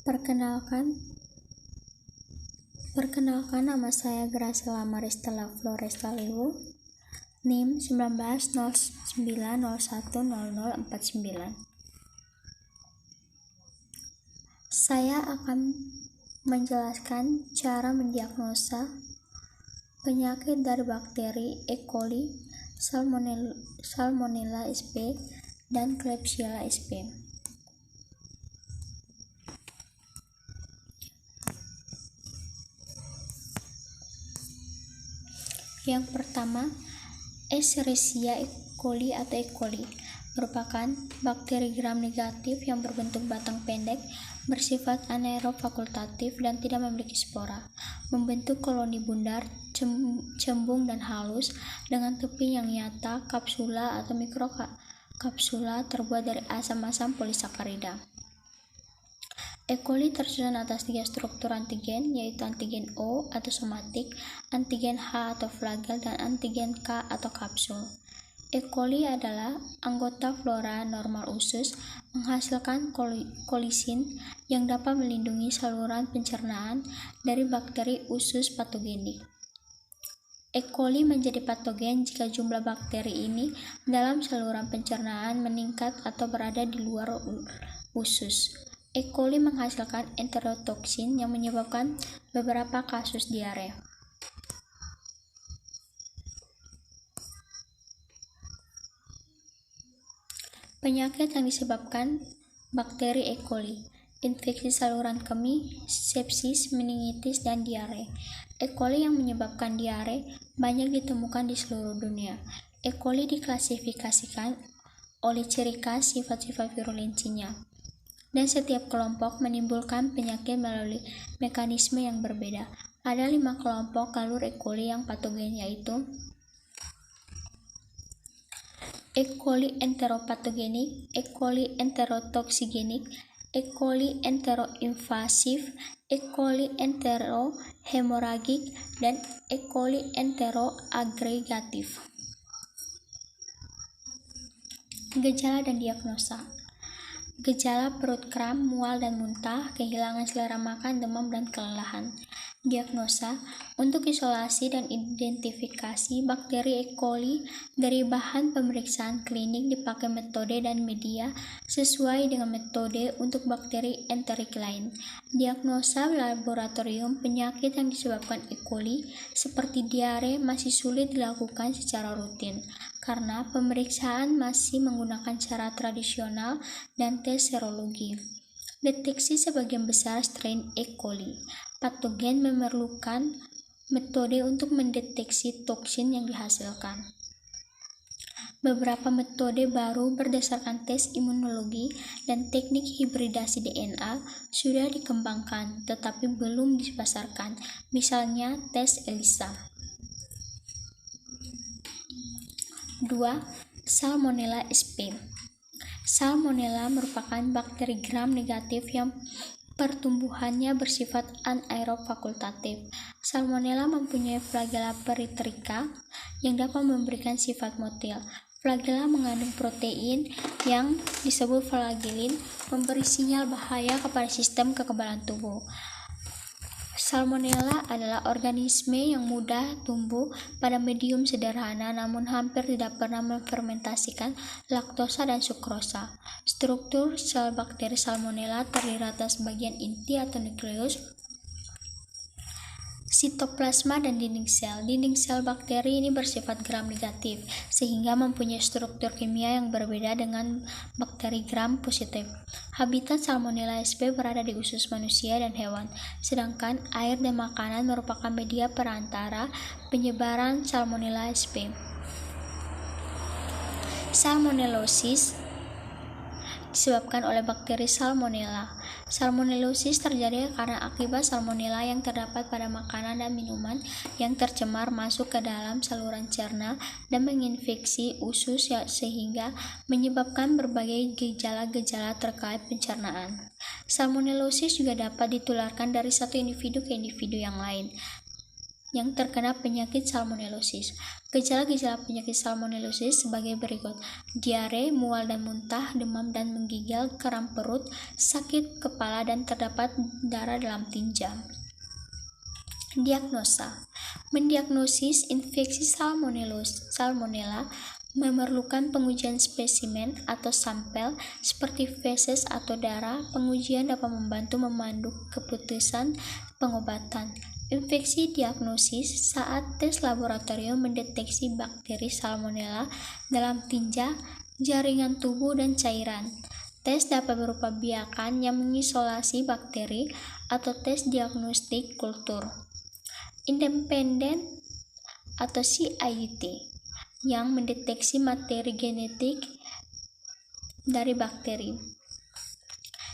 Perkenalkan, nama saya Graciela Maristella Floresta Lewu, NIM 1909010049. Saya akan menjelaskan cara mendiagnosa penyakit dari bakteri E. coli, Salmonella sp, dan Klebsiella sp. Yang pertama, Escherichia coli atau E. coli merupakan bakteri gram negatif yang berbentuk batang pendek, bersifat anaerob fakultatif dan tidak memiliki spora. Membentuk koloni bundar, cembung dan halus dengan tepi yang nyata, kapsula atau mikrokapsula terbuat dari asam-asam polisakarida. E. coli tersusun atas 3 struktur antigen, yaitu antigen O atau somatik, antigen H atau flagel, dan antigen K atau kapsul. E. coli adalah anggota flora normal usus, menghasilkan kolisin yang dapat melindungi saluran pencernaan dari bakteri usus patogenik. E. coli menjadi patogen jika jumlah bakteri ini dalam saluran pencernaan meningkat atau berada di luar usus. E. coli menghasilkan enterotoksin yang menyebabkan beberapa kasus diare. Penyakit yang disebabkan bakteri E. coli: infeksi saluran kemih, sepsis, meningitis, dan diare. E. coli yang menyebabkan diare banyak ditemukan di seluruh dunia. E. coli diklasifikasikan oleh ciri khas sifat-sifat virulensinya, dan setiap kelompok menimbulkan penyakit melalui mekanisme yang berbeda. Ada 5 kelompok galur E. coli yang patogen, yaitu E. coli enteropatogenik, E. coli enterotoksigenik, E. coli enteroinvasif, E. coli enterohemoragik, dan E. coli enteroagregatif. Gejala dan diagnosa. Gejala: perut kram, mual dan muntah, kehilangan selera makan, demam, dan kelelahan. Diagnosa: untuk isolasi dan identifikasi bakteri E. coli dari bahan pemeriksaan klinik dipakai metode dan media sesuai dengan metode untuk bakteri enterik lain. Diagnosa laboratorium penyakit yang disebabkan E. coli seperti diare masih sulit dilakukan secara rutin karena pemeriksaan masih menggunakan cara tradisional dan tes serologi. Deteksi sebagian besar strain E. coli patogen memerlukan metode untuk mendeteksi toksin yang dihasilkan. Beberapa metode baru berdasarkan tes imunologi dan teknik hibridasi DNA sudah dikembangkan tetapi belum dipasarkan, misalnya tes ELISA. 2. Salmonella sp. Salmonella merupakan bakteri gram negatif yang pertumbuhannya bersifat anaerob fakultatif. Salmonella mempunyai flagella peritrika yang dapat memberikan sifat motil. Flagella mengandung protein yang disebut flagellin, memberi sinyal bahaya kepada sistem kekebalan tubuh. Salmonella adalah organisme yang mudah tumbuh pada medium sederhana namun hampir tidak pernah memfermentasikan laktosa dan sukrosa. Struktur sel bakteri Salmonella terdiri atas bagian inti atau nukleus, sitoplasma, dan dinding sel. Dinding sel bakteri ini bersifat gram negatif sehingga mempunyai struktur kimia yang berbeda dengan bakteri gram positif. Habitat Salmonella sp berada di usus manusia dan hewan, sedangkan air dan makanan merupakan media perantara penyebaran Salmonella sp. Salmonellosis disebabkan oleh bakteri Salmonella. Salmonellosis terjadi karena akibat Salmonella yang terdapat pada makanan dan minuman yang tercemar masuk ke dalam saluran cerna dan menginfeksi usus sehingga menyebabkan berbagai gejala-gejala terkait pencernaan. Salmonellosis juga dapat ditularkan dari satu individu ke individu yang lain. yang terkena penyakit salmonellosis. Gejala-gejala penyakit salmonellosis sebagai berikut: diare, mual dan muntah, demam dan menggigil, kram perut, sakit kepala, dan terdapat darah dalam tinja. Diagnosa: mendiagnosis infeksi salmonella memerlukan pengujian spesimen atau sampel seperti feses atau darah. Pengujian dapat membantu memandu keputusan pengobatan. Infeksi diagnosis saat tes laboratorium mendeteksi bakteri salmonella dalam tinja, jaringan tubuh, dan cairan. Tes dapat berupa biakan yang mengisolasi bakteri atau tes diagnostik kultur independen atau CIT yang mendeteksi materi genetik dari bakteri.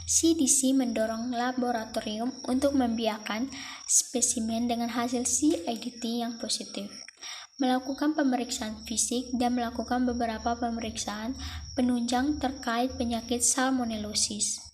CDC mendorong laboratorium untuk membiarkan spesimen dengan hasil CIT yang positif, melakukan pemeriksaan fisik, dan melakukan beberapa pemeriksaan penunjang terkait penyakit salmonellosis.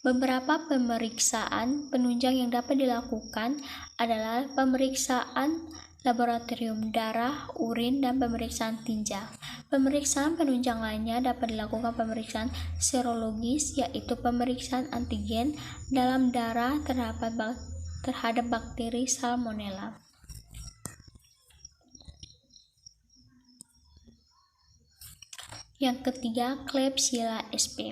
Beberapa pemeriksaan penunjang yang dapat dilakukan adalah pemeriksaan laboratorium darah, urin, dan pemeriksaan tinja. Pemeriksaan penunjang lainnya dapat dilakukan pemeriksaan serologis, yaitu pemeriksaan antigen dalam darah terhadap bakteri salmonella. Yang ketiga, Klebsiella sp.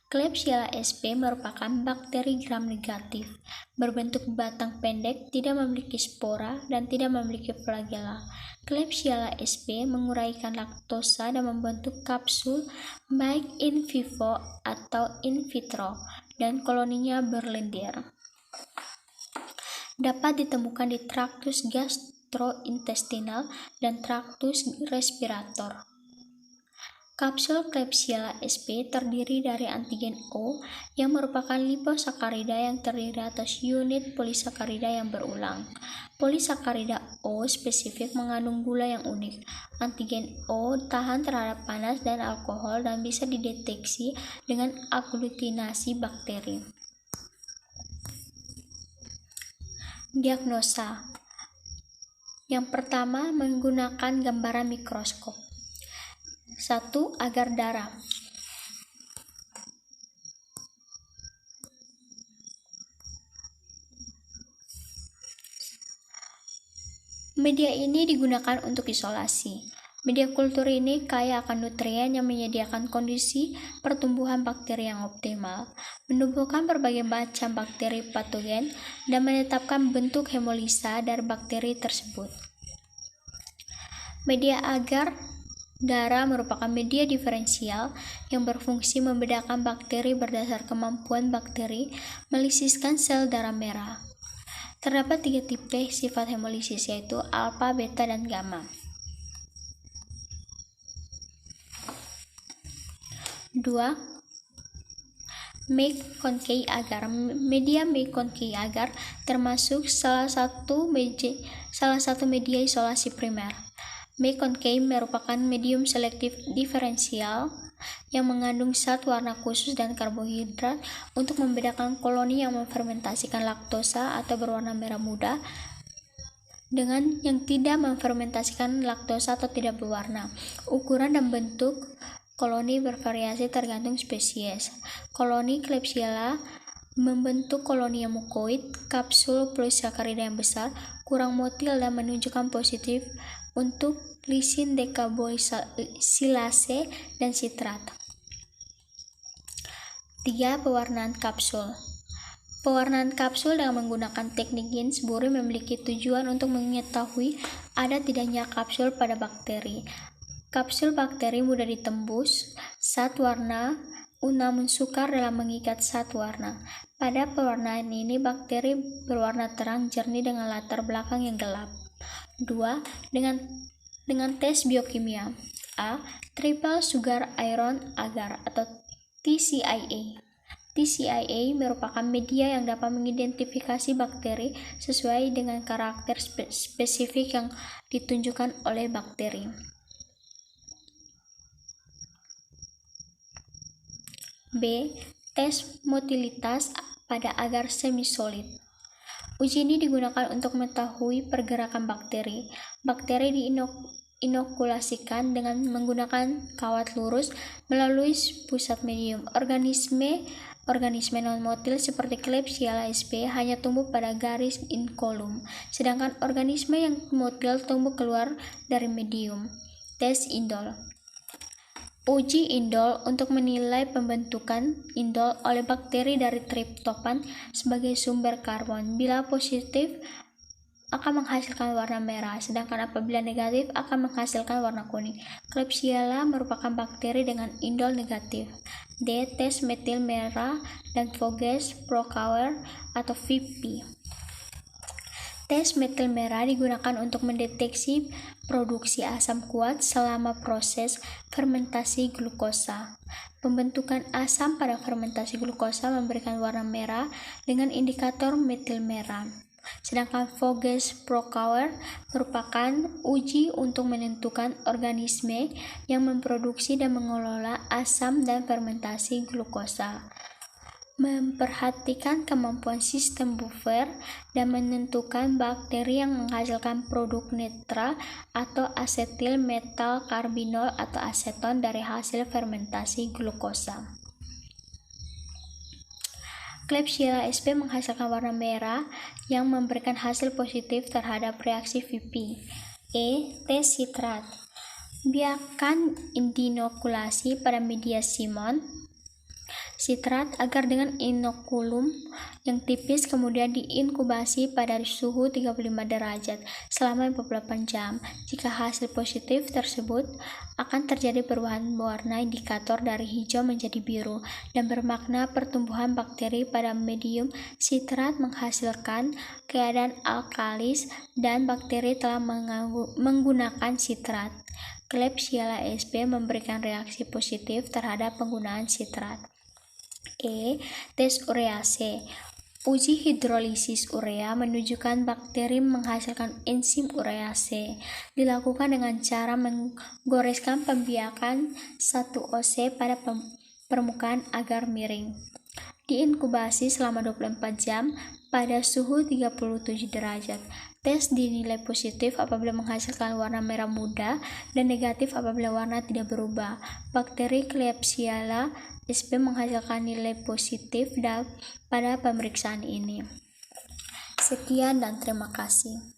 Klebsiella sp merupakan bakteri gram negatif, berbentuk batang pendek, tidak memiliki spora, dan tidak memiliki flagella. Klebsiella sp menguraikan laktosa dan membentuk kapsul baik in vivo atau in vitro, dan koloninya berlendir. Dapat ditemukan di traktus gastrointestinal dan traktus respirator. Kapsul Klebsiella sp terdiri dari antigen O yang merupakan liposakarida yang terdiri atas unit polisakarida yang berulang. Polisakarida O spesifik mengandung gula yang unik. Antigen O tahan terhadap panas dan alkohol dan bisa dideteksi dengan aglutinasi bakteri. Diagnosa: yang pertama, menggunakan gambaran mikroskop. 1. Agar darah. Media ini digunakan untuk isolasi. Media kultur ini kaya akan nutrien yang menyediakan kondisi pertumbuhan bakteri yang optimal, menumbuhkan berbagai macam bakteri patogen, dan menetapkan bentuk hemolisa dari bakteri tersebut. Media agar darah merupakan media diferensial yang berfungsi membedakan bakteri berdasar kemampuan bakteri melisiskan sel darah merah. Terdapat 3 tipe sifat hemolisis, yaitu alfa, beta, dan gamma. 2. McConkey agar. Media McConkey agar termasuk salah satu media isolasi primer. McConkey merupakan medium selektif diferensial yang mengandung zat warna khusus dan karbohidrat untuk membedakan koloni yang memfermentasikan laktosa atau berwarna merah muda dengan yang tidak memfermentasikan laktosa atau tidak berwarna. Ukuran dan bentuk koloni bervariasi tergantung spesies. Koloni Klebsiella membentuk koloni yang mukoid, kapsul polisakarida yang besar, kurang motil, dan menunjukkan positif untuk lisin dekarbosilase dan sitrat. 3. Pewarnaan kapsul. Pewarnaan kapsul dengan menggunakan teknik Ginsburg memiliki tujuan untuk mengetahui ada tidaknya kapsul pada bakteri. Kapsul bakteri mudah ditembus zat warna namun sukar dalam mengikat zat warna. Pada pewarnaan ini, bakteri berwarna terang jernih dengan latar belakang yang gelap. 2. Dengan tes biokimia. A. Triple Sugar Iron Agar atau TCIA. TCIA merupakan media yang dapat mengidentifikasi bakteri sesuai dengan karakter spesifik yang ditunjukkan oleh bakteri. B. Tes motilitas pada agar semi-solid. Uji ini digunakan untuk mengetahui pergerakan bakteri. Bakteri diinokulasikan dengan menggunakan kawat lurus melalui pusat medium. Organisme non-motil seperti Klebsiella sp hanya tumbuh pada garis inkulum, sedangkan organisme yang motil tumbuh keluar dari medium. Tes indol. Uji indol untuk menilai pembentukan indol oleh bakteri dari triptofan sebagai sumber karbon. Bila positif akan menghasilkan warna merah, sedangkan apabila negatif akan menghasilkan warna kuning. Klebsiella merupakan bakteri dengan indol negatif. D. Tes metil merah dan Voges Procauer atau VP. Tes metil merah digunakan untuk mendeteksi produksi asam kuat selama proses fermentasi glukosa. Pembentukan asam pada fermentasi glukosa memberikan warna merah dengan indikator metil merah. Sedangkan Voges Procauer merupakan uji untuk menentukan organisme yang memproduksi dan mengelola asam dan fermentasi glukosa. Memperhatikan kemampuan sistem buffer dan menentukan bakteri yang menghasilkan produk netral atau asetil metalkarbinol atau aseton dari hasil fermentasi glukosa. Klebsiella sp menghasilkan warna merah yang memberikan hasil positif terhadap reaksi VP. E. Tes sitrat. Biarkan diinokulasi pada media simon sitrat agar dengan inokulum yang tipis kemudian diinkubasi pada suhu 35 derajat selama 48 jam. Jika hasil positif tersebut akan terjadi perubahan warna indikator dari hijau menjadi biru dan bermakna pertumbuhan bakteri pada medium sitrat menghasilkan keadaan alkalis dan bakteri telah menggunakan sitrat. Klebsiella sp memberikan reaksi positif terhadap penggunaan sitrat. E. Tes urease. Uji hidrolisis urea menunjukkan bakteri menghasilkan enzim urease. Dilakukan dengan cara menggoreskan pembiakan 1-OC pada permukaan agar miring. Diinkubasi selama 24 jam pada suhu 37 derajat. Tes dinilai positif apabila menghasilkan warna merah muda dan negatif apabila warna tidak berubah. Bakteri Klebsiella sp menghasilkan nilai positif pada pemeriksaan ini. Sekian dan terima kasih.